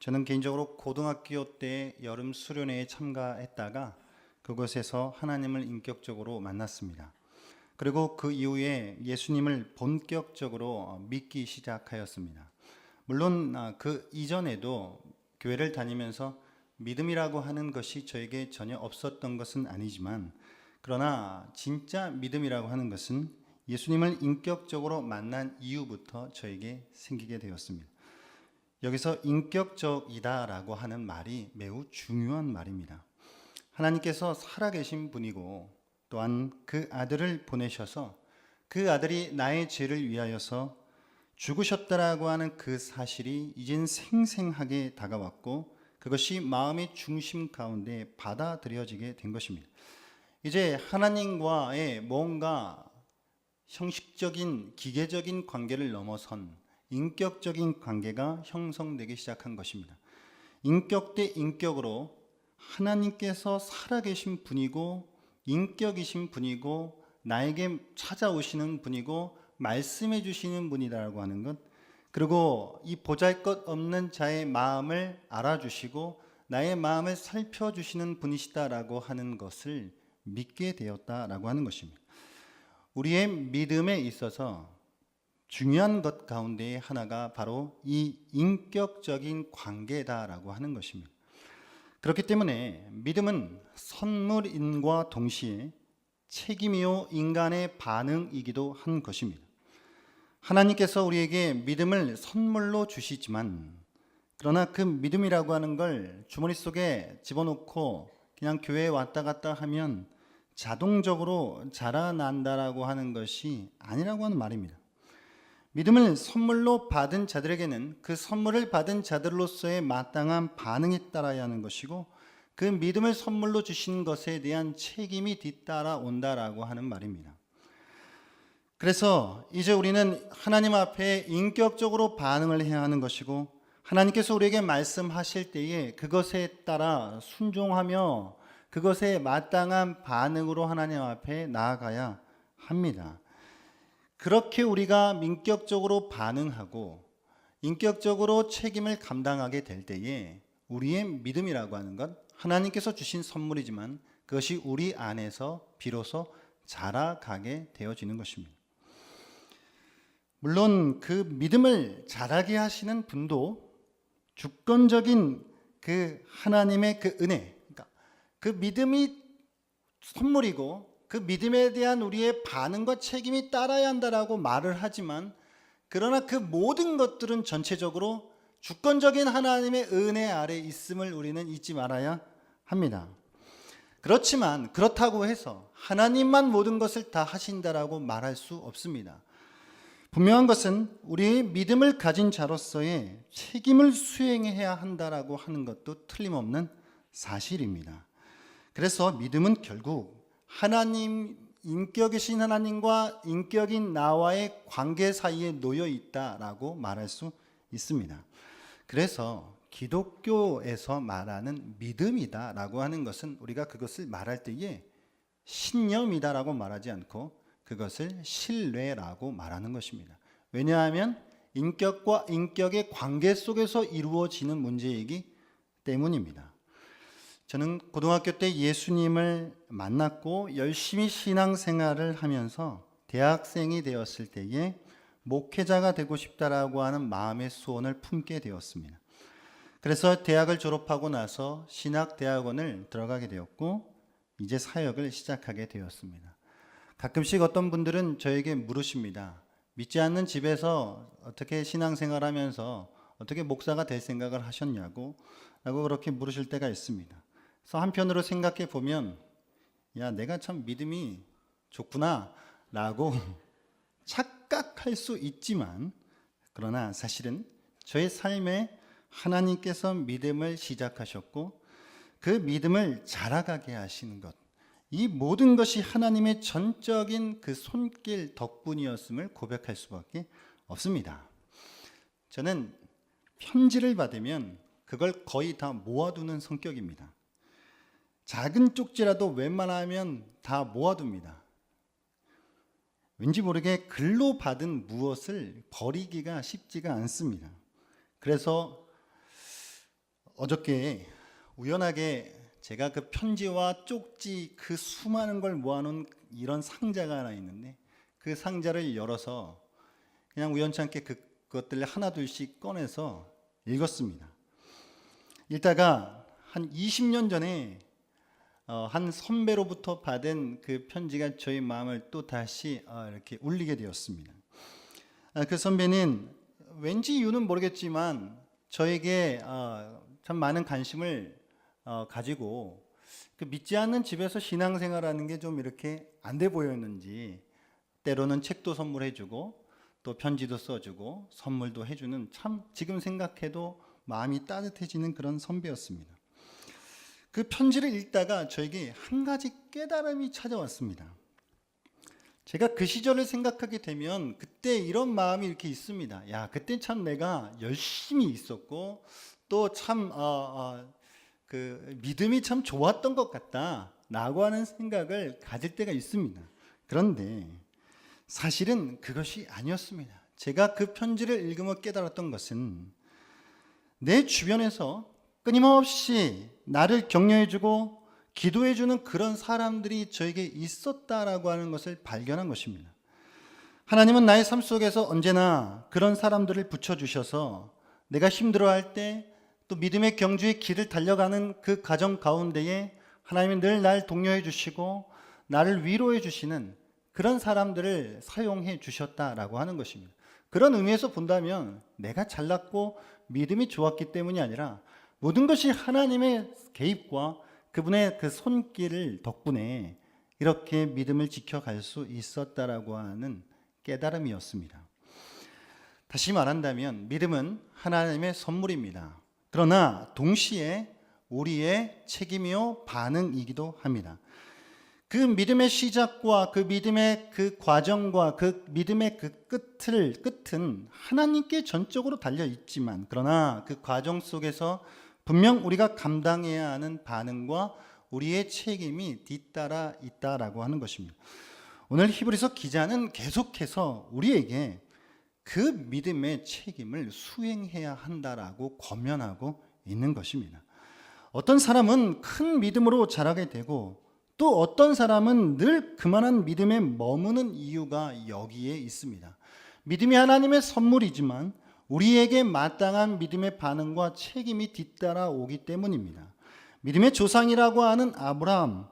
저는 개인적으로 고등학교 때 여름 수련회에 참가했다가 그곳에서 하나님을 인격적으로 만났습니다. 그리고 그 이후에 예수님을 본격적으로 믿기 시작하였습니다. 물론 그 이전에도 교회를 다니면서 믿음이라고 하는 것이 저에게 전혀 없었던 것은 아니지만, 그러나 진짜 믿음이라고 하는 것은 예수님을 인격적으로 만난 이후부터 저에게 생기게 되었습니다. 여기서 인격적이다라고 하는 말이 매우 중요한 말입니다. 하나님께서 살아계신 분이고 또한 그 아들을 보내셔서 그 아들이 나의 죄를 위하여서 죽으셨다라고 하는 그 사실이 이젠 생생하게 다가왔고, 그것이 마음의 중심 가운데 받아들여지게 된 것입니다. 이제 하나님과의 뭔가 형식적인 기계적인 관계를 넘어선 인격적인 관계가 형성되기 시작한 것입니다. 인격 대 인격으로 하나님께서 살아계신 분이고 인격이신 분이고 나에게 찾아오시는 분이고 말씀해 주시는 분이라고 하는 것, 그리고 이 보잘것없는 자의 마음을 알아주시고 나의 마음을 살펴주시는 분이시다라고 하는 것을 믿게 되었다라고 하는 것입니다. 우리의 믿음에 있어서 중요한 것 가운데 하나가 바로 이 인격적인 관계다라고 하는 것입니다. 그렇기 때문에 믿음은 선물인과 동시에 책임이요 인간의 반응이기도 한 것입니다. 하나님께서 우리에게 믿음을 선물로 주시지만, 그러나 그 믿음이라고 하는 걸 주머니 속에 집어넣고 그냥 교회에 왔다 갔다 하면 자동적으로 자라난다라고 하는 것이 아니라고 하는 말입니다. 믿음을 선물로 받은 자들에게는 그 선물을 받은 자들로서의 마땅한 반응이 따라야 하는 것이고, 그 믿음을 선물로 주신 것에 대한 책임이 뒤따라 온다라고 하는 말입니다. 그래서 이제 우리는 하나님 앞에 인격적으로 반응을 해야 하는 것이고, 하나님께서 우리에게 말씀하실 때에 그것에 따라 순종하며 그것에 마땅한 반응으로 하나님 앞에 나아가야 합니다. 그렇게 우리가 인격적으로 반응하고 인격적으로 책임을 감당하게 될 때에 우리의 믿음이라고 하는 것, 하나님께서 주신 선물이지만 그것이 우리 안에서 비로소 자라가게 되어지는 것입니다. 물론 그 믿음을 자라게 하시는 분도 주권적인 그 하나님의 그 은혜, 그러니까 그 믿음이 선물이고 그 믿음에 대한 우리의 반응과 책임이 따라야 한다라고 말을 하지만, 그러나 그 모든 것들은 전체적으로 주권적인 하나님의 은혜 아래 있음을 우리는 잊지 말아야 합니다. 그렇지만 그렇다고 해서 하나님만 모든 것을 다 하신다라고 말할 수 없습니다. 분명한 것은 우리의 믿음을 가진 자로서의 책임을 수행해야 한다라고 하는 것도 틀림없는 사실입니다. 그래서 믿음은 결국 하나님, 인격이신 하나님과 인격인 나와의 관계 사이에 놓여 있다라고 말할 수 있습니다. 그래서 기독교에서 말하는 믿음이다라고 하는 것은 우리가 그것을 말할 때에 신념이다라고 말하지 않고 그것을 신뢰라고 말하는 것입니다. 왜냐하면 인격과 인격의 관계 속에서 이루어지는 문제이기 때문입니다. 저는 고등학교 때 예수님을 만났고 열심히 신앙생활을 하면서 대학생이 되었을 때에 목회자가 되고 싶다라고 하는 마음의 소원을 품게 되었습니다. 그래서 대학을 졸업하고 나서 신학대학원을 들어가게 되었고 이제 사역을 시작하게 되었습니다. 가끔씩 어떤 분들은 저에게 물으십니다. 믿지 않는 집에서 어떻게 신앙생활하면서 어떻게 목사가 될 생각을 하셨냐고 라고 그렇게 물으실 때가 있습니다. 그래서 한편으로 생각해 보면, 야, 내가 참 믿음이 좋구나 라고 착각할 수 있지만, 그러나 사실은 저의 삶에 하나님께서 믿음을 시작하셨고 그 믿음을 자라가게 하시는 것, 이 모든 것이 하나님의 전적인 그 손길 덕분이었음을 고백할 수밖에 없습니다. 저는 편지를 받으면 그걸 거의 다 모아두는 성격입니다. 작은 쪽지라도 웬만하면 다 모아둡니다. 왠지 모르게 글로 받은 무엇을 버리기가 쉽지가 않습니다. 그래서 어저께 우연하게 제가 그 편지와 쪽지 그 수많은 걸 모아놓은 이런 상자가 하나 있는데 그 상자를 열어서 그냥 우연찮게 그것들을 하나둘씩 꺼내서 읽었습니다. 읽다가 한 20년 전에 한 선배로부터 받은 그 편지가 저희 마음을 또 다시 이렇게 울리게 되었습니다. 그 선배는 왠지 이유는 모르겠지만 저에게 참 많은 관심을 가지고 그 믿지 않는 집에서 신앙생활하는 게 좀 이렇게 안 돼 보였는지 때로는 책도 선물해주고 또 편지도 써주고 선물도 해주는 참 지금 생각해도 마음이 따뜻해지는 그런 선배였습니다. 그 편지를 읽다가 저에게 한 가지 깨달음이 찾아왔습니다. 제가 그 시절을 생각하게 되면 그때 이런 마음이 이렇게 있습니다. 야, 그때 참 내가 열심히 있었고 또 참 그 믿음이 참 좋았던 것 같다 라고 하는 생각을 가질 때가 있습니다. 그런데 사실은 그것이 아니었습니다. 제가 그 편지를 읽으며 깨달았던 것은 내 주변에서 끊임없이 나를 격려해주고 기도해주는 그런 사람들이 저에게 있었다라고 하는 것을 발견한 것입니다. 하나님은 나의 삶 속에서 언제나 그런 사람들을 붙여주셔서 내가 힘들어할 때 또 믿음의 경주의 길을 달려가는 그 과정 가운데에 하나님은 늘 날 독려해 주시고 나를 위로해 주시는 그런 사람들을 사용해 주셨다라고 하는 것입니다. 그런 의미에서 본다면 내가 잘났고 믿음이 좋았기 때문이 아니라 모든 것이 하나님의 개입과 그분의 그 손길 덕분에 이렇게 믿음을 지켜갈 수 있었다라고 하는 깨달음이었습니다. 다시 말한다면 믿음은 하나님의 선물입니다. 그러나 동시에 우리의 책임이요 반응이기도 합니다. 그 믿음의 시작과 그 믿음의 그 과정과 그 믿음의 그 끝은 하나님께 전적으로 달려 있지만 그러나 그 과정 속에서 분명 우리가 감당해야 하는 반응과 우리의 책임이 뒤따라 있다라고 하는 것입니다. 오늘 히브리서 기자는 계속해서 우리에게 그 믿음의 책임을 수행해야 한다라고 권면하고 있는 것입니다. 어떤 사람은 큰 믿음으로 자라게 되고 또 어떤 사람은 늘 그만한 믿음에 머무는 이유가 여기에 있습니다. 믿음이 하나님의 선물이지만 우리에게 마땅한 믿음의 반응과 책임이 뒤따라 오기 때문입니다. 믿음의 조상이라고 하는 아브라함,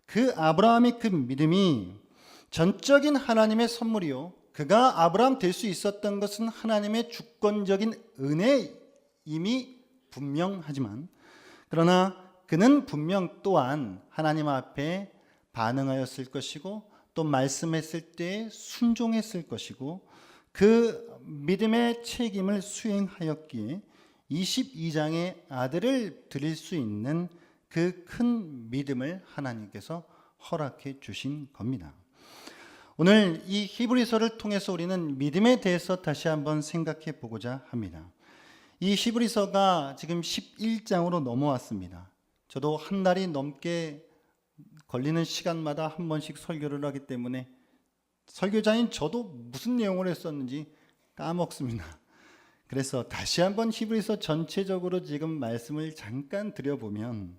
그 아브라함의 그 믿음이 전적인 하나님의 선물이요, 그가 아브라함 될 수 있었던 것은 하나님의 주권적인 은혜임이 분명하지만 그러나 그는 분명 또한 하나님 앞에 반응하였을 것이고 또 말씀했을 때 순종했을 것이고 그 믿음의 책임을 수행하였기에 22장의 아들을 드릴 수 있는 그 큰 믿음을 하나님께서 허락해 주신 겁니다. 오늘 이 히브리서를 통해서 우리는 믿음에 대해서 다시 한번 생각해 보고자 합니다. 이 히브리서가 지금 11장으로 넘어왔습니다. 저도 한 달이 넘게 걸리는 시간마다 한 번씩 설교를 하기 때문에 설교자인 저도 무슨 내용을 했었는지 까먹습니다. 그래서 다시 한번 히브리서 전체적으로 지금 말씀을 잠깐 드려보면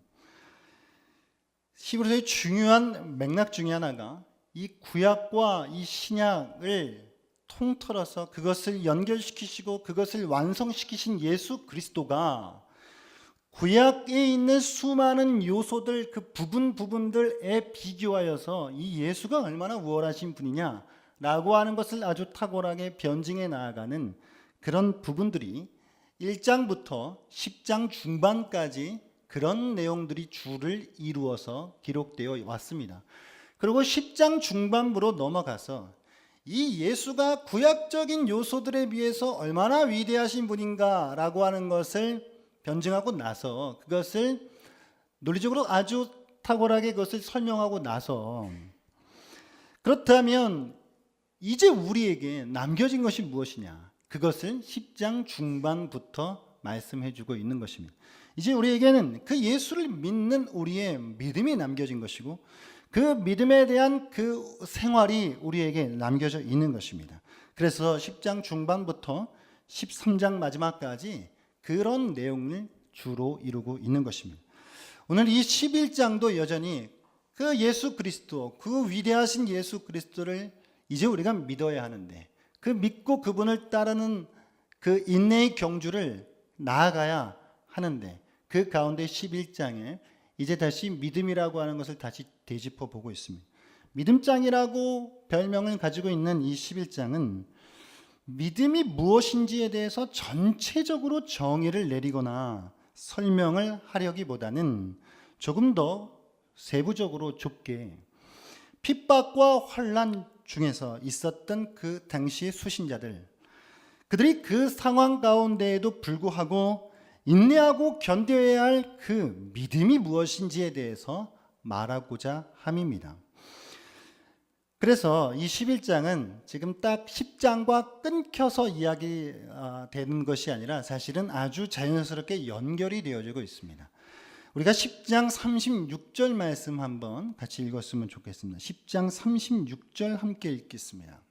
히브리서의 중요한 맥락 중에 하나가 이 구약과 이 신약을 통틀어서 그것을 연결시키시고 그것을 완성시키신 예수 그리스도가 구약에 있는 수많은 요소들 그 부분들에 비교하여서 이 예수가 얼마나 우월하신 분이냐라고 하는 것을 아주 탁월하게 변증해 나아가는 그런 부분들이 1장부터 10장 중반까지 그런 내용들이 줄을 이루어서 기록되어 왔습니다. 그리고 10장 중반부로 넘어가서 이 예수가 구약적인 요소들에 비해서 얼마나 위대하신 분인가라고 하는 것을 변증하고 나서 그것을 논리적으로 아주 탁월하게 그것을 설명하고 나서 그렇다면 이제 우리에게 남겨진 것이 무엇이냐? 그것을 10장 중반부터 말씀해 주고 있는 것입니다. 이제 우리에게는 그 예수를 믿는 우리의 믿음이 남겨진 것이고 그 믿음에 대한 그 생활이 우리에게 남겨져 있는 것입니다. 그래서 10장 중반부터 13장 마지막까지 그런 내용을 주로 이루고 있는 것입니다. 오늘 이 11장도 여전히 그 예수 그리스도, 그 위대하신 예수 그리스도를 이제 우리가 믿어야 하는데, 그 믿고 그분을 따르는 그 인내의 경주를 나아가야 하는데, 그 가운데 11장에 이제 다시 믿음이라고 하는 것을 다시 되짚어 보고 있습니다. 믿음장이라고 별명을 가지고 있는 이 11장은 믿음이 무엇인지에 대해서 전체적으로 정의를 내리거나 설명을 하려기보다는 조금 더 세부적으로 좁게 핍박과 환난 중에서 있었던 그 당시의 수신자들, 그들이 그 상황 가운데에도 불구하고 인내하고 견뎌야 할 그 믿음이 무엇인지에 대해서 말하고자 함입니다. 그래서 이 11장은 지금 딱 10장과 끊겨서 이야기되는 것이 아니라 사실은 아주 자연스럽게 연결이 되어지고 있습니다. 우리가 10장 36절 말씀 한번 같이 읽었으면 좋겠습니다. 10장 36절 함께 읽겠습니다.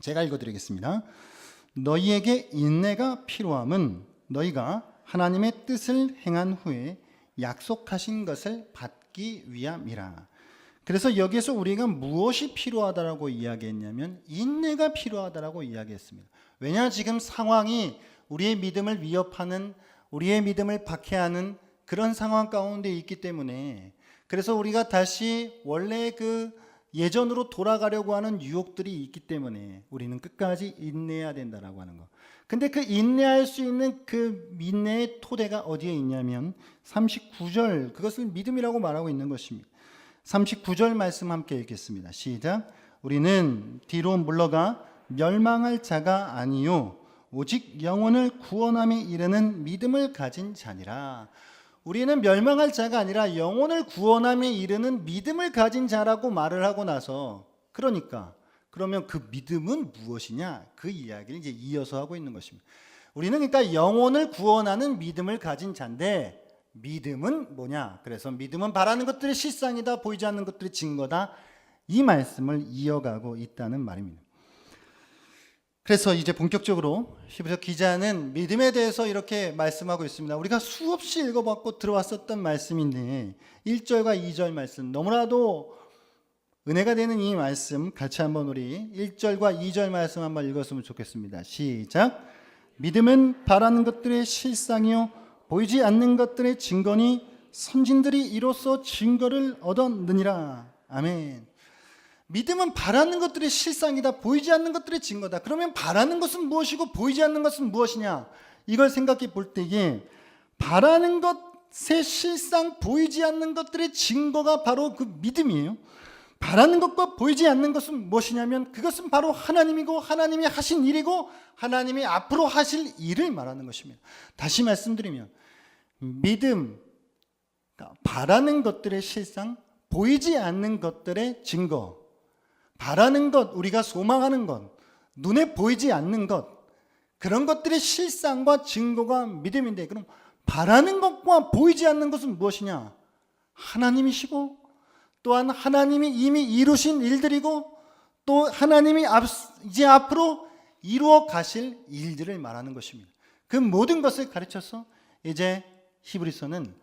제가 읽어드리겠습니다. 너희에게 인내가 필요함은 너희가 하나님의 뜻을 행한 후에 약속하신 것을 받기 위함이라. 그래서 여기서 우리가 무엇이 필요하다라고 이야기했냐면 인내가 필요하다라고 이야기했습니다. 왜냐, 지금 상황이 우리의 믿음을 위협하는, 우리의 믿음을 박해하는 그런 상황 가운데 있기 때문에, 그래서 우리가 다시 원래 그 예전으로 돌아가려고 하는 유혹들이 있기 때문에 우리는 끝까지 인내해야 된다라고 하는 거. 근데 그 인내할 수 있는 그 인내의 토대가 어디에 있냐면 39절, 그것을 믿음이라고 말하고 있는 것입니다. 39절 말씀 함께 읽겠습니다. 시작. 우리는 뒤로 물러가 멸망할 자가 아니요 오직 영혼을 구원함에 이르는 믿음을 가진 자니라. 우리는 멸망할 자가 아니라 영혼을 구원함에 이르는 믿음을 가진 자라고 말을 하고 나서, 그러면 그 믿음은 무엇이냐? 그 이야기를 이제 이어서 하고 있는 것입니다. 우리는 그러니까 영혼을 구원하는 믿음을 가진 자인데, 믿음은 뭐냐? 그래서 믿음은 바라는 것들의 실상이다, 보이지 않는 것들의 증거다. 이 말씀을 이어가고 있다는 말입니다. 그래서 이제 본격적으로 히브리서 기자는 믿음에 대해서 이렇게 말씀하고 있습니다. 우리가 수없이 읽어봤고 들어왔었던 말씀인데 1절과 2절 말씀, 너무나도 은혜가 되는 이 말씀 같이 한번 우리 1절과 2절 말씀 한번 읽었으면 좋겠습니다. 시작. 믿음은 바라는 것들의 실상이요 보이지 않는 것들의 증거니 선진들이 이로써 증거를 얻었느니라. 아멘. 믿음은 바라는 것들의 실상이다, 보이지 않는 것들의 증거다. 그러면 바라는 것은 무엇이고 보이지 않는 것은 무엇이냐? 이걸 생각해 볼 때에 바라는 것의 실상, 보이지 않는 것들의 증거가 바로 그 믿음이에요. 바라는 것과 보이지 않는 것은 무엇이냐면 그것은 바로 하나님이고 하나님이 하신 일이고 하나님이 앞으로 하실 일을 말하는 것입니다. 다시 말씀드리면 믿음, 그러니까 바라는 것들의 실상, 보이지 않는 것들의 증거, 바라는 것, 우리가 소망하는 것, 눈에 보이지 않는 것, 그런 것들의 실상과 증거가 믿음인데, 그럼 바라는 것과 보이지 않는 것은 무엇이냐? 하나님이시고 또한 하나님이 이미 이루신 일들이고 또 하나님이 이제 앞으로 이루어 가실 일들을 말하는 것입니다. 그 모든 것을 가르쳐서 이제 히브리서는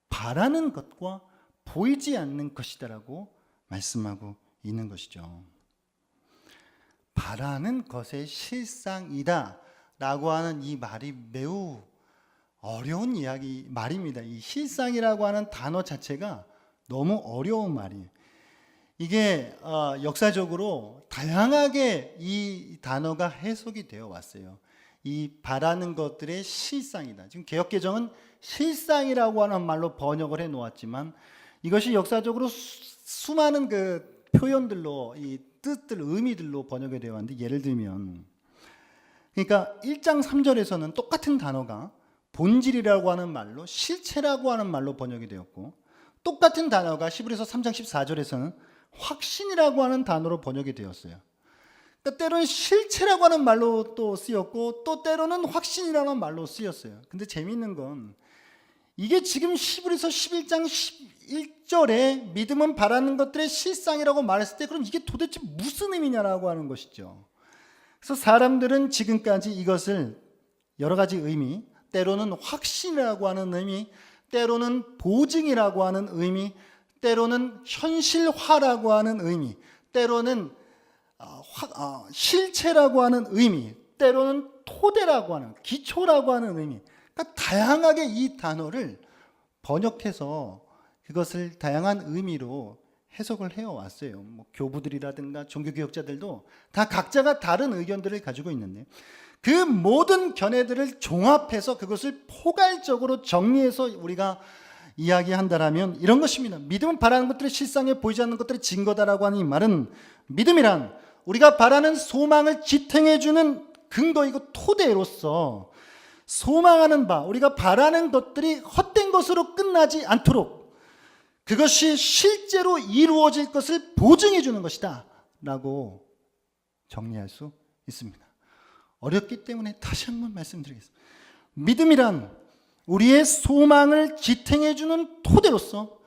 바라는 것과 보이지 않는 것이다라고 말씀하고 있는 것이죠. 바라는 것의 실상이다 라고 하는 이 말이 매우 어려운 말입니다. 이 실상이라고 하는 단어 자체가 너무 어려운 말이에요. 이게 역사적으로 다양하게 이 단어가 해석이 되어 왔어요. 이 바라는 것들의 실상이다. 지금 개역개정은 실상이라고 하는 말로 번역을 해 놓았지만 이것이 역사적으로 수많은 그 표현들로, 이 뜻들, 의미들로 번역이 되어 왔는데, 예를 들면 그러니까 1장 3절에서는 똑같은 단어가 본질이라고 하는 말로, 실체라고 하는 말로 번역이 되었고, 똑같은 단어가 히브리서 3장 14절에서는 확신이라고 하는 단어로 번역이 되었어요. 그러니까 때로는 실체라고 하는 말로 또 쓰였고 또 때로는 확신이라는 말로 쓰였어요. 근데 재미있는 건 이게 지금 히브리서 11장 11절에 믿음은 바라는 것들의 실상이라고 말했을 때 그럼 이게 도대체 무슨 의미냐라고 하는 것이죠. 그래서 사람들은 지금까지 이것을 여러 가지 의미, 때로는 확신이라고 하는 의미, 때로는 보증이라고 하는 의미, 때로는 현실화라고 하는 의미, 때로는 실체라고 하는 의미, 때로는 토대라고 하는, 기초라고 하는 의미. 그러니까 다양하게 이 단어를 번역해서 그것을 다양한 의미로 해석을 해왔어요. 뭐 교부들이라든가 종교개혁자들도 다 각자가 다른 의견들을 가지고 있는데, 그 모든 견해들을 종합해서 그것을 포괄적으로 정리해서 우리가 이야기한다라면 이런 것입니다. 믿음은 바라는 것들이 실상에 보이지 않는 것들의 증거다라고 하는 이 말은, 믿음이란 우리가 바라는 소망을 지탱해주는 근거이고 토대로서 소망하는 바, 우리가 바라는 것들이 헛된 것으로 끝나지 않도록 그것이 실제로 이루어질 것을 보증해 주는 것이다 라고 정리할 수 있습니다. 어렵기 때문에 다시 한번 말씀드리겠습니다. 믿음이란 우리의 소망을 지탱해 주는 토대로서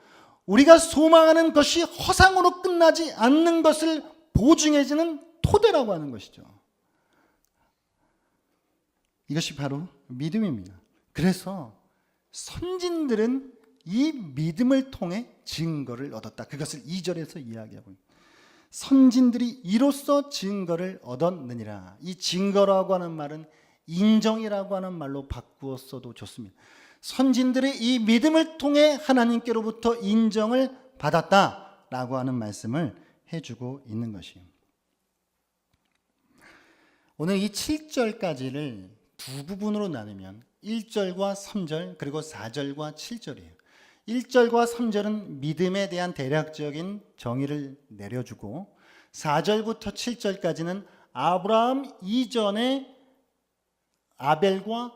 우리가 소망하는 것이 허상으로 끝나지 않는 것을 보증해 주는 토대라고 하는 것이죠. 이것이 바로 믿음입니다. 그래서 선진들은 이 믿음을 통해 증거를 얻었다. 그것을 2절에서 이야기하고 있습니다. 선진들이 이로써 증거를 얻었느니라. 이 증거라고 하는 말은 인정이라고 하는 말로 바꾸어 써도 좋습니다. 선진들이 이 믿음을 통해 하나님께로부터 인정을 받았다라고 하는 말씀을 해주고 있는 것이에요. 오늘 이 7절까지를 두 부분으로 나누면 1절과 3절 그리고 4절과 7절이에요. 1절과 3절은 믿음에 대한 대략적인 정의를 내려주고 4절부터 7절까지는 아브라함 이전에 아벨과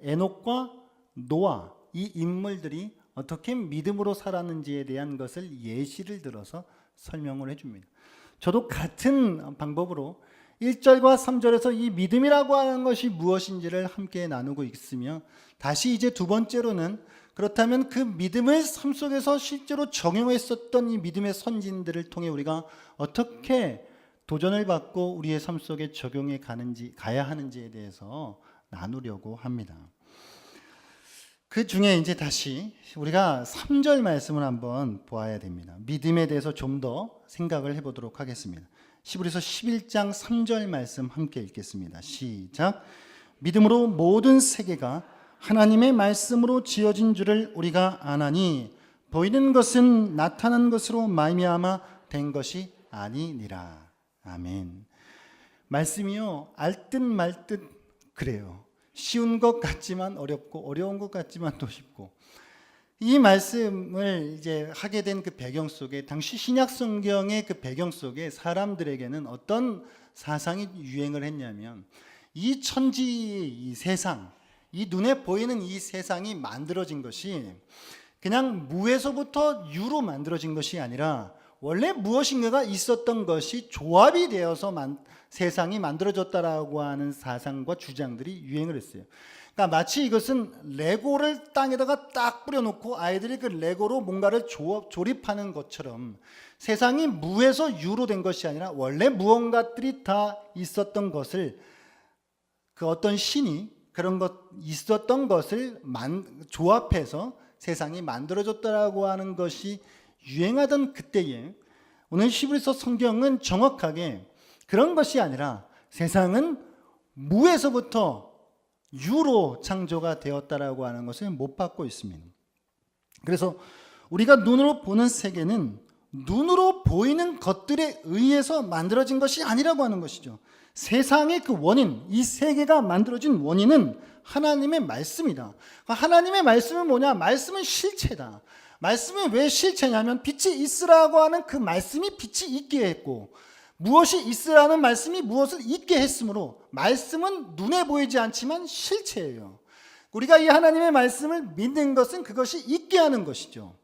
에녹과 노아 이 인물들이 어떻게 믿음으로 살았는지에 대한 것을 예시를 들어서 설명을 해줍니다. 저도 같은 방법으로 1절과 3절에서 이 믿음이라고 하는 것이 무엇인지를 함께 나누고 있으며, 다시 이제 두 번째로는 그렇다면 그 믿음을 삶 속에서 실제로 적용했었던 이 믿음의 선진들을 통해 우리가 어떻게 도전을 받고 우리의 삶 속에 적용해 가야 하는지에 대해서 나누려고 합니다. 그 중에 이제 다시 우리가 3절 말씀을 한번 보아야 됩니다. 믿음에 대해서 좀 더 생각을 해보도록 하겠습니다. 히브리서 11장 3절 말씀 함께 읽겠습니다. 시작. 믿음으로 모든 세계가 하나님의 말씀으로 지어진 줄을 우리가 아나니 보이는 것은 나타난 것으로 말미암아 된 것이 아니니라. 아멘. 말씀이요, 알듯 말듯 그래요. 쉬운 것 같지만 어렵고 어려운 것 같지만 또 쉽고, 이 말씀을 이제 하게 된 그 배경 속에, 당시 신약 성경의 그 배경 속에 사람들에게는 어떤 사상이 유행을 했냐면, 이 천지, 이 세상, 이 눈에 보이는 이 세상이 만들어진 것이 그냥 무에서부터 유로 만들어진 것이 아니라 원래 무엇인가가 있었던 것이 조합이 되어서 세상이 만들어졌다라고 하는 사상과 주장들이 유행을 했어요. 그러니까 마치 이것은 레고를 땅에다가 딱 뿌려놓고 아이들이 그 레고로 뭔가를 조립하는 것처럼 세상이 무에서 유로 된 것이 아니라 원래 무언가들이 다 있었던 것을, 그 어떤 신이 그런 것 있었던 것을 조합해서 세상이 만들어졌다라고 하는 것이 유행하던 그때에, 오늘 히브리서 성경은 정확하게 그런 것이 아니라 세상은 무에서부터 유로 창조가 되었다라고 하는 것을 못 받고 있습니다. 그래서 우리가 눈으로 보는 세계는 눈으로 보이는 것들에 의해서 만들어진 것이 아니라고 하는 것이죠. 세상의 그 원인, 이 세계가 만들어진 원인은 하나님의 말씀이다. 하나님의 말씀은 뭐냐? 말씀은 실체다. 말씀이 왜 실체냐면 빛이 있으라고 하는 그 말씀이 빛이 있게 했고, 무엇이 있으라는 말씀이 무엇을 있게 했으므로 말씀은 눈에 보이지 않지만 실체예요. 우리가 이 하나님의 말씀을 믿는 것은 그것이 있게 하는 것이죠.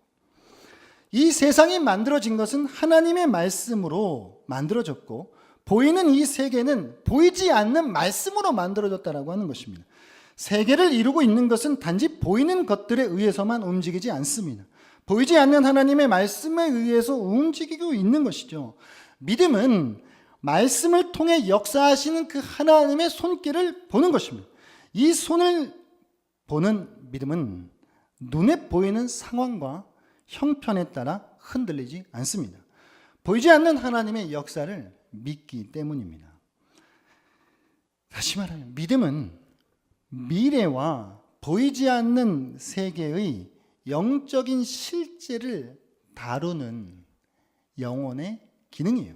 이 세상이 만들어진 것은 하나님의 말씀으로 만들어졌고, 보이는 이 세계는 보이지 않는 말씀으로 만들어졌다라고 하는 것입니다. 세계를 이루고 있는 것은 단지 보이는 것들에 의해서만 움직이지 않습니다. 보이지 않는 하나님의 말씀에 의해서 움직이고 있는 것이죠. 믿음은 말씀을 통해 역사하시는 그 하나님의 손길을 보는 것입니다. 이 손을 보는 믿음은 눈에 보이는 상황과 형편에 따라 흔들리지 않습니다. 보이지 않는 하나님의 역사를 믿기 때문입니다. 다시 말하면 믿음은 미래와 보이지 않는 세계의 영적인 실제를 다루는 영혼의 기능이에요.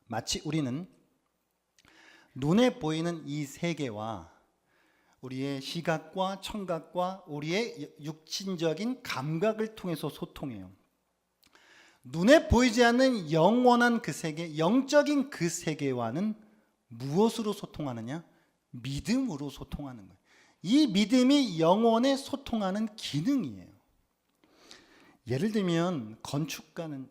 마치 우리는 눈에 보이는 이 세계와 우리의 시각과 청각과 우리의 육신적인 감각을 통해서 소통해요. 눈에 보이지 않는 영원한 그 세계, 영적인 그 세계와는 무엇으로 소통하느냐? 믿음으로 소통하는 거예요. 이 믿음이 영혼에 소통하는 기능이에요. 예를 들면 건축가는,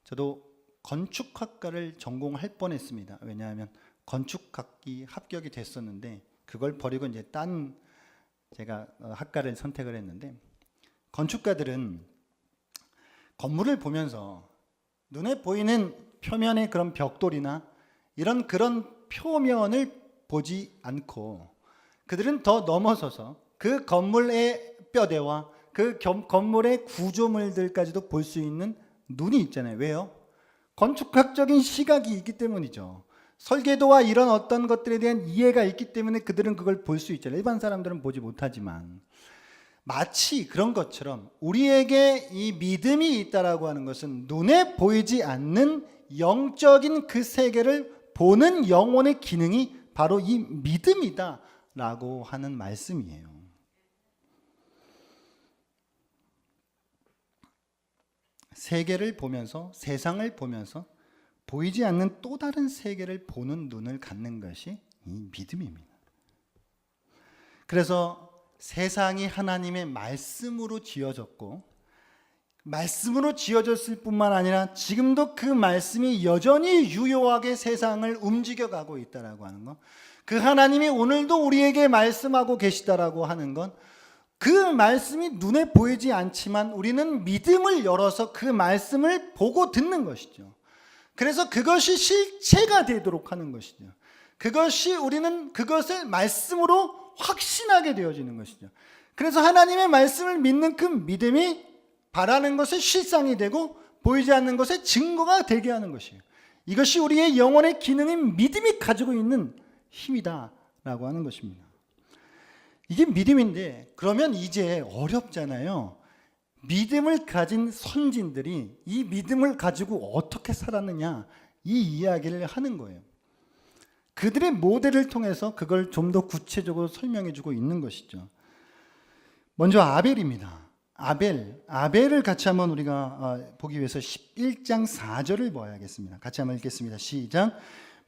저도 건축학과를 전공할 뻔했습니다. 왜냐하면 건축학기 합격이 됐었는데 그걸 버리고 이제 딴 제가 학과를 선택을 했는데, 건축가들은 건물을 보면서 눈에 보이는 표면의 그런 벽돌이나 그런 표면을 보지 않고 그들은 더 넘어서서 그 건물의 뼈대와 그 건물의 구조물들까지도 볼 수 있는 눈이 있잖아요. 왜요? 건축학적인 시각이 있기 때문이죠. 설계도와 이런 어떤 것들에 대한 이해가 있기 때문에 그들은 그걸 볼 수 있잖아요. 일반 사람들은 보지 못하지만, 마치 그런 것처럼 우리에게 이 믿음이 있다라고 하는 것은 눈에 보이지 않는 영적인 그 세계를 보는 영혼의 기능이 바로 이 믿음이다라고 하는 말씀이에요. 세계를 보면서, 세상을 보면서 보이지 않는 또 다른 세계를 보는 눈을 갖는 것이 이 믿음입니다. 그래서 세상이 하나님의 말씀으로 지어졌고, 말씀으로 지어졌을 뿐만 아니라 지금도 그 말씀이 여전히 유효하게 세상을 움직여가고 있다라고 하는 것, 그 하나님이 오늘도 우리에게 말씀하고 계시다라고 하는 것, 그 말씀이 눈에 보이지 않지만 우리는 믿음을 열어서 그 말씀을 보고 듣는 것이죠. 그래서 그것이 실체가 되도록 하는 것이죠. 그것이 우리는 그것을 말씀으로 확신하게 되어지는 것이죠. 그래서 하나님의 말씀을 믿는 그 믿음이 바라는 것의 실상이 되고 보이지 않는 것의 증거가 되게 하는 것이에요. 이것이 우리의 영혼의 기능인 믿음이 가지고 있는 힘이다라고 하는 것입니다. 이게 믿음인데, 그러면 이제 어렵잖아요. 믿음을 가진 선진들이 이 믿음을 가지고 어떻게 살았느냐, 이 이야기를 하는 거예요. 그들의 모델을 통해서 그걸 좀 더 구체적으로 설명해 주고 있는 것이죠. 먼저 아벨입니다. 아벨을 같이 한번 우리가 보기 위해서 11장 4절을 봐야겠습니다. 같이 한번 읽겠습니다. 시작.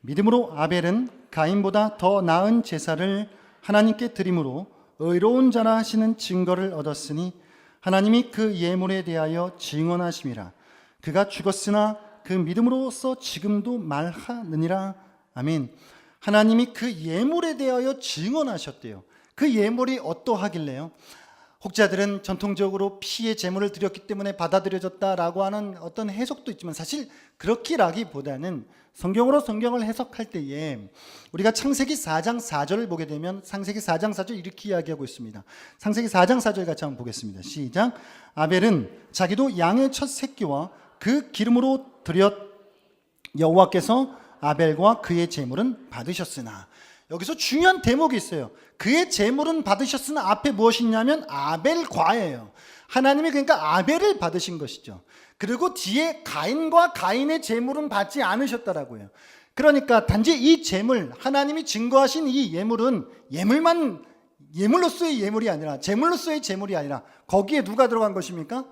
믿음으로 아벨은 가인보다 더 나은 제사를 하나님께 드림으로 의로운 자라 하시는 증거를 얻었으니 하나님이 그 예물에 대하여 증언하심이라. 그가 죽었으나 그 믿음으로써 지금도 말하느니라. 아멘. 하나님이 그 예물에 대하여 증언하셨대요. 그 예물이 어떠하길래요? 혹자들은 전통적으로 피의 제물을 드렸기 때문에 받아들여졌다라고 하는 어떤 해석도 있지만, 사실 그렇기라기보다는 성경을 해석할 때에 우리가 창세기 4장 4절을 보게 되면 창세기 4장 4절 이렇게 이야기하고 있습니다. 창세기 4장 4절 같이 한번 보겠습니다. 시작. 아벨은 자기도 양의 첫 새끼와 그 기름으로 드렸 여호와께서 아벨과 그의 제물은 받으셨으나, 여기서 중요한 대목이 있어요. 그의 제물은 받으셨으나 앞에 무엇이 있냐면 아벨과예요. 하나님이 그러니까 아벨을 받으신 것이죠. 그리고 뒤에 가인과 가인의 제물은 받지 않으셨다라고요. 그러니까 단지 이 제물, 하나님이 증거하신 이 예물은 예물로서의 예물이 아니라, 제물로서의 제물이 아니라 거기에 누가 들어간 것입니까?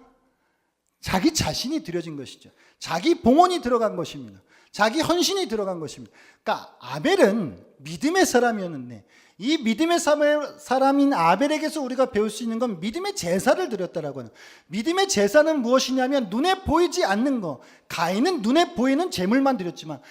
자기 자신이 드려진 것이죠. 자기 봉헌이 들어간 것입니다. 자기 헌신이 들어간 것입니다. 그러니까 아벨은 믿음의 사람이었는데, 이 믿음의 사람인 아벨에게서 우리가 배울 수 있는 건 믿음의 제사를 드렸다라고 하는, 믿음의 제사는 무엇이냐면 눈에 보이지 않는 것. 가인은 눈에 보이는 제물만 드렸지만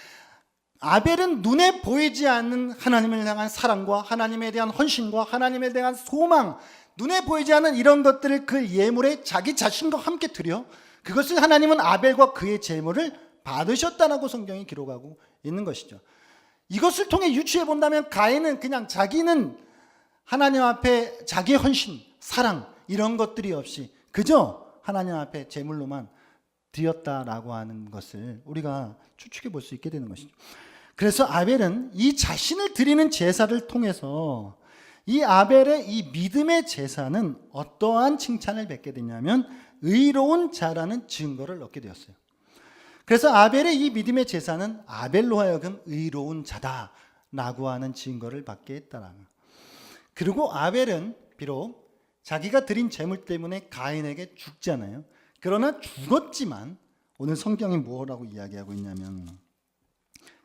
아벨은 눈에 보이지 않는 하나님을 향한 사랑과 하나님에 대한 헌신과 하나님에 대한 소망, 눈에 보이지 않는 이런 것들을 그 예물에 자기 자신과 함께 드려, 그것을 하나님은 아벨과 그의 제물을 받으셨다라고 성경이 기록하고 있는 것이죠. 이것을 통해 유추해 본다면 가인은 그냥 자기는 하나님 앞에 자기의 헌신, 사랑 이런 것들이 없이 그저 하나님 앞에 제물로만 드렸다라고 하는 것을 우리가 추측해 볼 수 있게 되는 것이죠. 그래서 아벨은 이 자신을 드리는 제사를 통해서 이 아벨의 이 믿음의 제사는 어떠한 칭찬을 받게 되냐면 의로운 자라는 증거를 얻게 되었어요. 그래서 아벨의 이 믿음의 제사는 아벨로 하여금 의로운 자다라고 하는 증거를 받게 했다라는 거예요. 그리고 아벨은 비록 자기가 드린 제물 때문에 가인에게 죽잖아요. 그러나 죽었지만 오늘 성경이 뭐라고 이야기하고 있냐면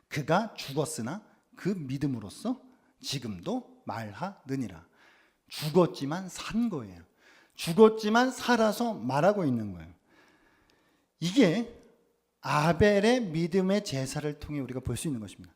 그가 죽었으나 그 믿음으로써 지금도 말하느니라. 죽었지만 산 거예요. 죽었지만 살아서 말하고 있는 거예요. 이게 아벨의 믿음의 제사를 통해 우리가 볼 수 있는 것입니다.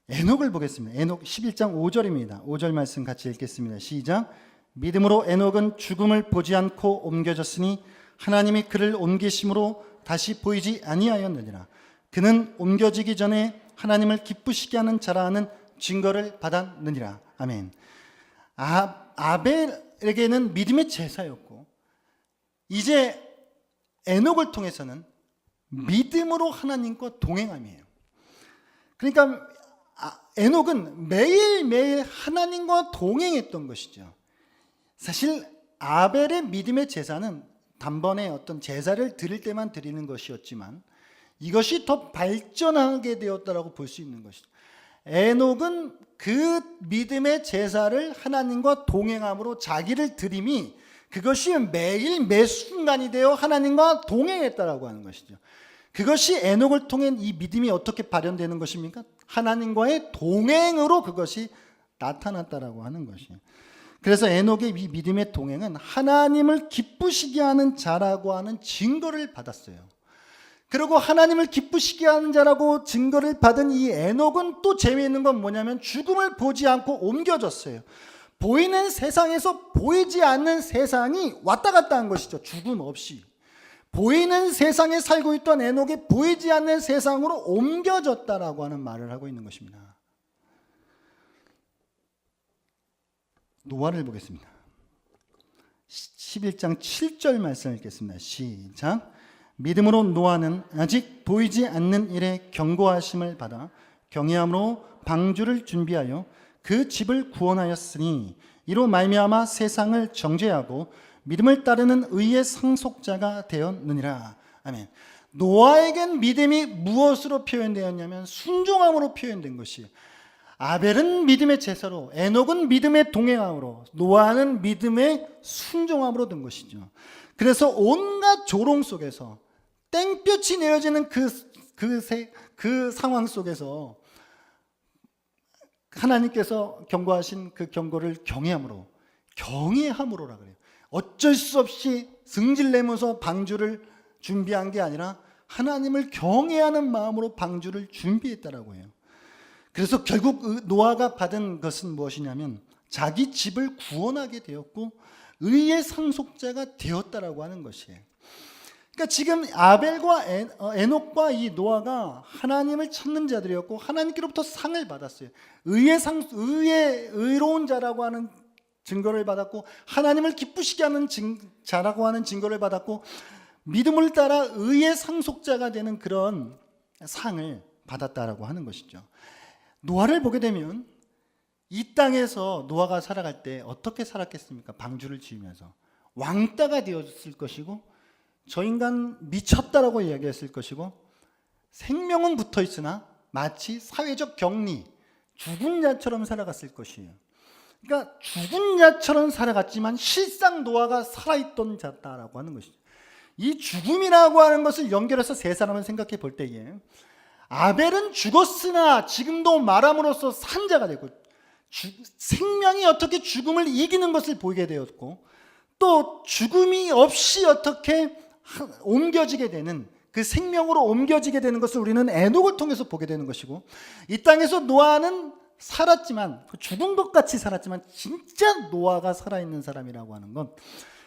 에녹을 보겠습니다. 에녹 11장 5절입니다. 5절 말씀 같이 읽겠습니다. 시작. 믿음으로 에녹은 죽음을 보지 않고 옮겨졌으니 하나님이 그를 옮기심으로 다시 보이지 아니하였느니라. 그는 옮겨지기 전에 하나님을 기쁘시게 하는 자라 하는 증거를 받았느니라. 아멘. 아벨에게는 믿음의 제사였고 이제 에녹을 통해서는 믿음으로 하나님과 동행함이에요. 그러니까 에녹은 매일매일 하나님과 동행했던 것이죠. 사실 아벨의 믿음의 제사는 단번에 어떤 제사를 드릴 때만 드리는 것이었지만 이것이 더 발전하게 되었다라고 볼 수 있는 것이죠. 에녹은 그 믿음의 제사를 하나님과 동행함으로 자기를 드림이 그것이 매일 매 순간이 되어 하나님과 동행했다라고 하는 것이죠. 그것이 에녹을 통해 이 믿음이 어떻게 발현되는 것입니까? 하나님과의 동행으로 그것이 나타났다라고 하는 것이에요. 그래서 에녹의 이 믿음의 동행은 하나님을 기쁘시게 하는 자라고 하는 증거를 받았어요. 그리고 하나님을 기쁘시게 하는 자라고 증거를 받은 이 에녹은 또 재미있는 건 뭐냐면 죽음을 보지 않고 옮겨졌어요. 보이는 세상에서 보이지 않는 세상이 왔다 갔다 한 것이죠. 죽음 없이. 보이는 세상에 살고 있던 에녹이 보이지 않는 세상으로 옮겨졌다라고 하는 말을 하고 있는 것입니다. 노아를 보겠습니다. 11장 7절 말씀 읽겠습니다. 시작. 믿음으로 노아는 아직 보이지 않는 일에 경고하심을 받아 경외함으로 방주를 준비하여 그 집을 구원하였으니 이로 말미암아 세상을 정죄하고 믿음을 따르는 의의 상속자가 되었느니라. 아멘. 노아에겐 믿음이 무엇으로 표현되었냐면 순종함으로 표현된 것이에요. 아벨은 믿음의 제사로, 에녹은 믿음의 동행함으로, 노아는 믿음의 순종함으로 된 것이죠. 그래서 온갖 조롱 속에서 땡볕이 내어지는 그 상황 속에서 하나님께서 경고하신 그 경고를 경외함으로라 그래요. 어쩔 수 없이 승질내면서 방주를 준비한 게 아니라 하나님을 경외하는 마음으로 방주를 준비했다라고 해요. 그래서 결국 노아가 받은 것은 무엇이냐면 자기 집을 구원하게 되었고 의의 상속자가 되었다라고 하는 것이에요. 그러니까 지금 아벨과 에녹과 이 노아가 하나님을 찾는 자들이었고 하나님께로부터 상을 받았어요. 의로운 자라고 하는 증거를 받았고 하나님을 기쁘시게 하는 자라고 하는 증거를 받았고 믿음을 따라 의의 상속자가 되는 그런 상을 받았다라고 하는 것이죠. 노아를 보게 되면 이 땅에서 노아가 살아갈 때 어떻게 살았겠습니까? 방주를 지으면서 왕따가 되었을 것이고 저 인간 미쳤다라고 이야기했을 것이고 생명은 붙어 있으나 마치 사회적 격리, 죽은 자처럼 살아갔을 것이에요. 그러니까 죽은 자처럼 살아갔지만 실상 노아가 살아있던 자다라고 하는 것이죠. 이 죽음이라고 하는 것을 연결해서 세 사람을 생각해 볼 때에 아벨은 죽었으나 지금도 말함으로써 산 자가 되고 생명이 어떻게 죽음을 이기는 것을 보게 되었고 또 죽음이 없이 어떻게 옮겨지게 되는 그 생명으로 옮겨지게 되는 것을 우리는 에녹을 통해서 보게 되는 것이고 이 땅에서 노아는 살았지만 죽은 것 같이 살았지만 진짜 노아가 살아있는 사람이라고 하는 건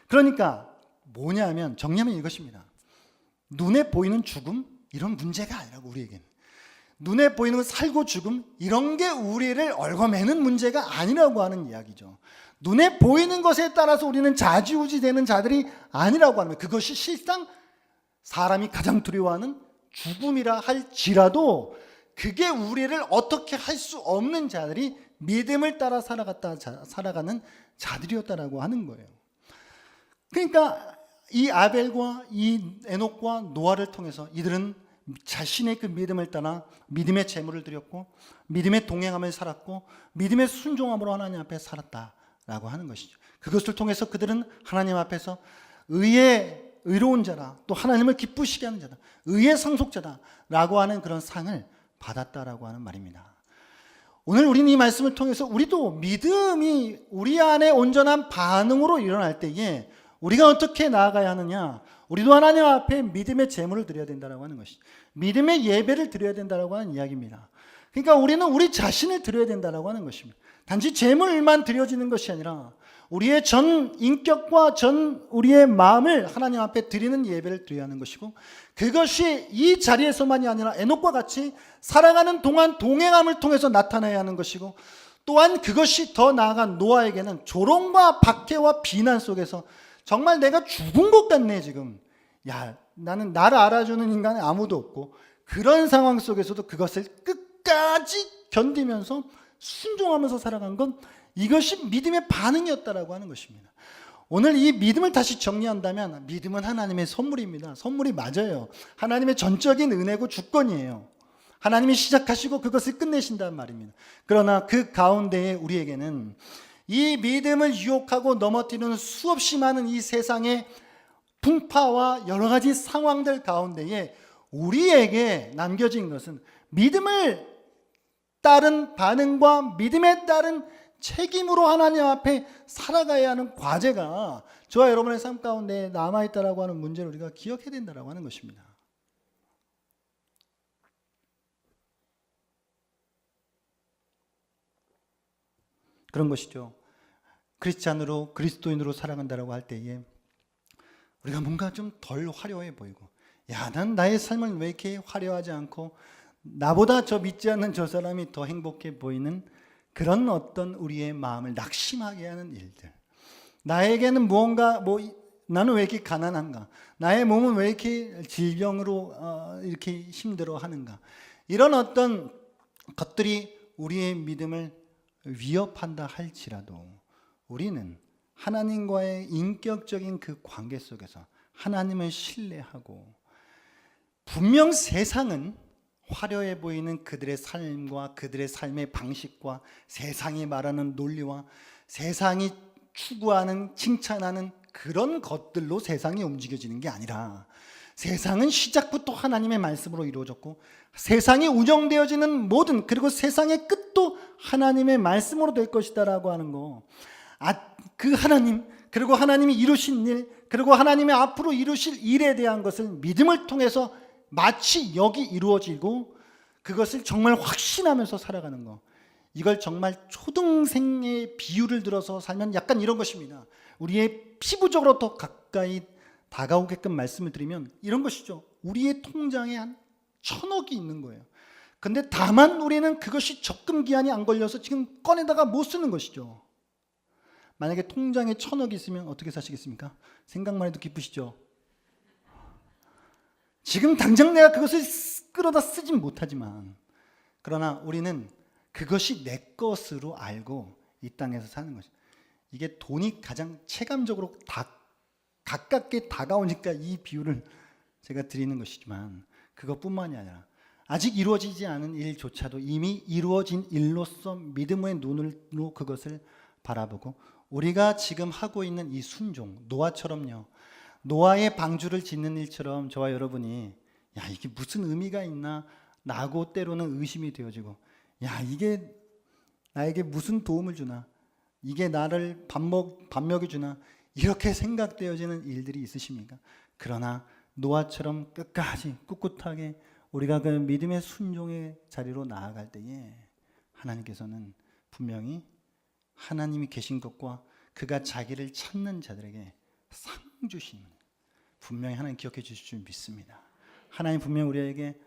그러니까 뭐냐면 정리하면 이것입니다. 눈에 보이는 죽음 이런 문제가 아니라고 우리에게는 눈에 보이는 살고 죽음 이런 게 우리를 얽어매는 문제가 아니라고 하는 이야기죠. 눈에 보이는 것에 따라서 우리는 좌지우지 되는 자들이 아니라고 하는 거예요. 그것이 실상 사람이 가장 두려워하는 죽음이라 할지라도 그게 우리를 어떻게 할 수 없는 자들이 믿음을 따라 살아가는 자들이었다라고 하는 거예요. 그러니까 이 아벨과 이 에녹과 노아를 통해서 이들은 자신의 그 믿음을 따라 믿음의 제물을 드렸고 믿음의 동행함을 살았고 믿음의 순종함으로 하나님 앞에 살았다라고 하는 것이죠. 그것을 통해서 그들은 하나님 앞에서 의로운 자라, 또 하나님을 기쁘시게 하는 자다, 의의 상속자다라고 하는 그런 상을 받았다라고 하는 말입니다. 오늘 우리는 이 말씀을 통해서 우리도 믿음이 우리 안에 온전한 반응으로 일어날 때에 우리가 어떻게 나아가야 하느냐, 우리도 하나님 앞에 믿음의 제물을 드려야 된다고 하는 것이죠. 믿음의 예배를 드려야 된다고 하는 이야기입니다. 그러니까 우리는 우리 자신을 드려야 된다고 하는 것입니다. 단지 제물만 드려지는 것이 아니라 우리의 전 인격과 전 우리의 마음을 하나님 앞에 드리는 예배를 드려야 하는 것이고, 그것이 이 자리에서만이 아니라 에녹과 같이 살아가는 동안 동행함을 통해서 나타나야 하는 것이고, 또한 그것이 더 나아가 노아에게는 조롱과 박해와 비난 속에서 정말 내가 죽은 것 같네 지금, 야 나는 나를 알아주는 인간이 아무도 없고, 그런 상황 속에서도 그것을 끝까지 견디면서 순종하면서 살아간 건 이것이 믿음의 반응이었다라고 하는 것입니다. 오늘 이 믿음을 다시 정리한다면 믿음은 하나님의 선물입니다. 선물이 맞아요. 하나님의 전적인 은혜고 주권이에요. 하나님이 시작하시고 그것을 끝내신다는 말입니다. 그러나 그 가운데에 우리에게는 이 믿음을 유혹하고 넘어뜨리는 수없이 많은 이 세상의 풍파와 여러 가지 상황들 가운데에 우리에게 남겨진 것은 믿음을 따른 반응과 믿음에 따른 책임으로 하나님 앞에 살아가야 하는 과제가 저와 여러분의 삶 가운데 남아있다라고 하는 문제를 우리가 기억해야 된다라고 하는 것입니다. 그런 것이죠. 크리스찬으로, 그리스도인으로 살아간다라고 할 때에 우리가 뭔가 좀 덜 화려해 보이고, 야, 난 나의 삶은 왜 이렇게 화려하지 않고 나보다 저 믿지 않는 저 사람이 더 행복해 보이는 그런 어떤 우리의 마음을 낙심하게 하는 일들, 나에게는 무언가 나는 왜 이렇게 가난한가, 나의 몸은 왜 이렇게 질병으로 이렇게 힘들어 하는가, 이런 어떤 것들이 우리의 믿음을 위협한다 할지라도 우리는 하나님과의 인격적인 그 관계 속에서 하나님을 신뢰하고, 분명 세상은 화려해 보이는 그들의 삶과 그들의 삶의 방식과 세상이 말하는 논리와 세상이 추구하는 칭찬하는 그런 것들로 세상이 움직여지는 게 아니라, 세상은 시작부터 하나님의 말씀으로 이루어졌고 세상이 운영되어지는 모든, 그리고 세상의 끝도 하나님의 말씀으로 될 것이다 라고 하는 거, 그 하나님, 그리고 하나님이 이루신 일, 그리고 하나님의 앞으로 이루실 일에 대한 것을 믿음을 통해서 마치 여기 이루어지고 그것을 정말 확신하면서 살아가는 거, 이걸 정말 초등생의 비유를 들어서 살면 약간 이런 것입니다. 우리의 피부적으로 더 가까이 다가오게끔 말씀을 드리면 이런 것이죠. 우리의 통장에 한 1,000억이 있는 거예요. 근데 다만 우리는 그것이 적금 기한이 안 걸려서 지금 꺼내다가 못 쓰는 것이죠. 만약에 통장에 1,000억이 있으면 어떻게 사시겠습니까? 생각만 해도 기쁘시죠? 지금 당장 내가 그것을 끌어다 쓰진 못하지만, 그러나 우리는 그것이 내 것으로 알고 이 땅에서 사는 것이죠. 이게 돈이 가장 체감적으로 가깝게 다가오니까 이 비유를 제가 드리는 것이지만, 그것뿐만이 아니라 아직 이루어지지 않은 일조차도 이미 이루어진 일로서 믿음의 눈으로 그것을 바라보고, 우리가 지금 하고 있는 이 순종, 노아처럼요, 노아의 방주를 짓는 일처럼 저와 여러분이 야 이게 무슨 의미가 있나 라고 때로는 의심이 되어지고, 야 이게 나에게 무슨 도움을 주나, 이게 나를 밥 먹여주나, 이렇게 생각되어지는 일들이 있으십니까? 그러나 노아처럼 끝까지 꿋꿋하게 우리가 그 믿음의 순종의 자리로 나아갈 때에 하나님께서는 분명히 하나님이 계신 것과 그가 자기를 찾는 자들에게 상 주시는, 분명히 하나님 기억해 주실 줄 믿습니다. 하나님 분명히 우리에게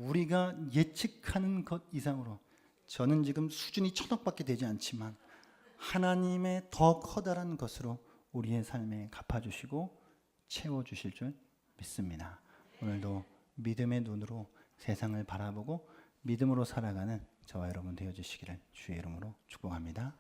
우리가 예측하는 것 이상으로, 저는 지금 수준이 천억밖에 되지 않지만 하나님의 더 커다란 것으로 우리의 삶에 갚아주시고 채워주실 줄 믿습니다. 오늘도 믿음의 눈으로 세상을 바라보고 믿음으로 살아가는 저와 여러분 되어주시기를 주의 이름으로 축복합니다.